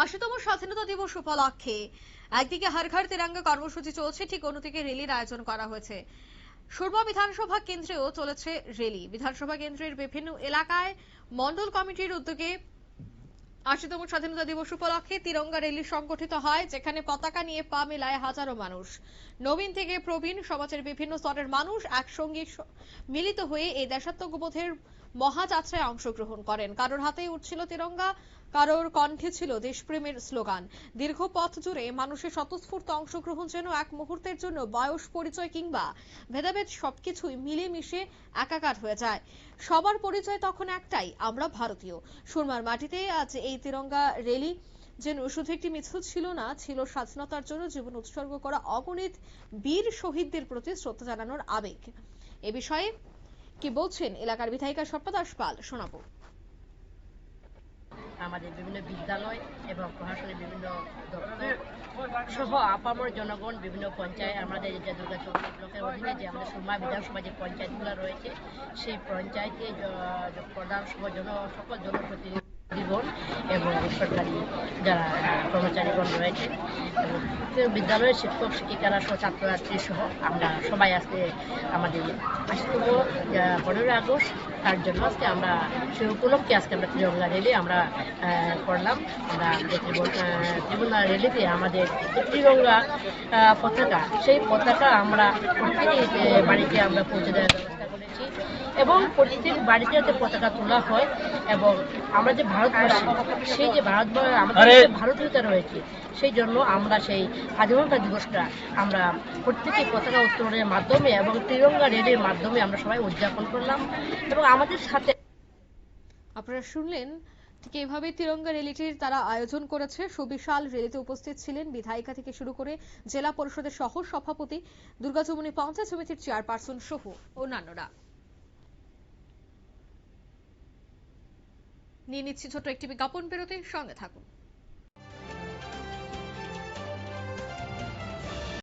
80তম স্বাধীনতা দিবস উপলক্ষে একদিকে হর ঘর তিরঙ্গা কর্মসূচি চলছে, ঠিক অন্যদিকে র্যালির আয়োজন করা হয়েছে। সুরমা বিধানসভা কেন্দ্রেও চলেছে র্যালি। বিধানসভা কেন্দ্রের বিভিন্ন এলাকায় মন্ডল কমিটির উদ্যোগে 80তম স্বাধীনতা দিবস উপলক্ষে তিরঙ্গা র্যালি সংগঠিত হয়, যেখানে পতাকা নিয়ে পা মেলায় হাজারো মানুষ। নবীন থেকে প্রবীণ সমাজের বিভিন্ন স্তরের মানুষ একসঙ্গে মিলিত হয়ে এই দেশাত্মবোধের মহাযাত্রায় অংশগ্রহণ করেন। কারোর হাতেই উঠছিল তিরঙ্গা, কারোর কণ্ঠে ছিল দেশপ্রেমের স্লোগান। দীর্ঘ পথ জুড়ে মানুষের স্বতঃস্ফূর্ত অংশগ্রহণ যেন এক মুহূর্তের জন্য বয়স, পরিচয় কিংবা ভেদাভেদ সবকিছুই মিলেমিশে একাকার হয়ে যায়। সবার পরিচয় তখন একটাই, আমরা ভারতীয়। সুরমার মাটিতে আজ এই তিরঙ্গা র্যালি যেন শুধু একটি মিছিল ছিল না, ছিল স্বাধীনতার জন্য জীবন উৎসর্গ করা অগণিত বীর শহীদদের প্রতি শ্রদ্ধা জানানোর আবেগ। এ বিষয়ে কি বলছেন এলাকার বিধায়িকা স্বপ্না দাস পাল, শোনাবো। আমাদের বিভিন্ন বিদ্যালয় এবং প্রশাসনের বিভিন্ন দপ্তর সহ আপামর জনগণ, বিভিন্ন পঞ্চায়েত, আমাদের যে দুর্গাচক ব্লকের অধীনে যে আমাদের সুরমা বিধানসভা যে পঞ্চায়েতগুলো রয়েছে, সেই পঞ্চায়েতে প্রধান সহ সকল জনপ্রতিনিধিগণ এবং সরকারি যারা কর্মচারীগণ রয়েছে এবং বিদ্যালয়ের শিক্ষক শিক্ষিকারা সহ ছাত্রছাত্রী সহ আমরা সবাই আজকে আমাদের 80তম 15ই আগস্ট তার জন্য আজকে আমরা সেই উপলক্ষে আজকে আমরা তিরঙ্গা র্যালি আমরা করলাম। আমরা ত্রিভুবনা র্যালিতে আমাদের তিরঙ্গা পতাকা, সেই পতাকা আমরা প্রত্যেক বাড়িতে আমরা পৌঁছে দেওয়ার ব্যবস্থা করেছি এবং প্রত্যেক বাড়িতে যাতে পতাকা তোলা হয় এবং আমরা যে ভারতবর্ষে সেই যে আমাদের ভারতীয়তা রয়েছে, সেই জন্য আমরা সেই স্বাধীনতা দিবসটা আমরা প্রত্যেকে পতাকা উত্তোলনের মাধ্যমে এবং তিরঙ্গা র্যালির মাধ্যমে আমরা সবাই উদযাপন করলাম। এবং আমাদের সাথে আপনারা শুনলেন, ঠিক এইভাবে তিরঙ্গা র্যালিটির তারা আয়োজন করেছে। সুবিশাল র্যালিতে উপস্থিত ছিলেন বিধায়িকা থেকে শুরু করে জেলা পরিষদের সহ সভাপতি, দুর্গাচুমনি পঞ্চায়েত সমিতির চেয়ারপারসন সহ অন্যান্যরা। নিয়ে নিচ্ছি ছোট্ট একটি বিজ্ঞাপন বিরতি, সঙ্গে থাকুন।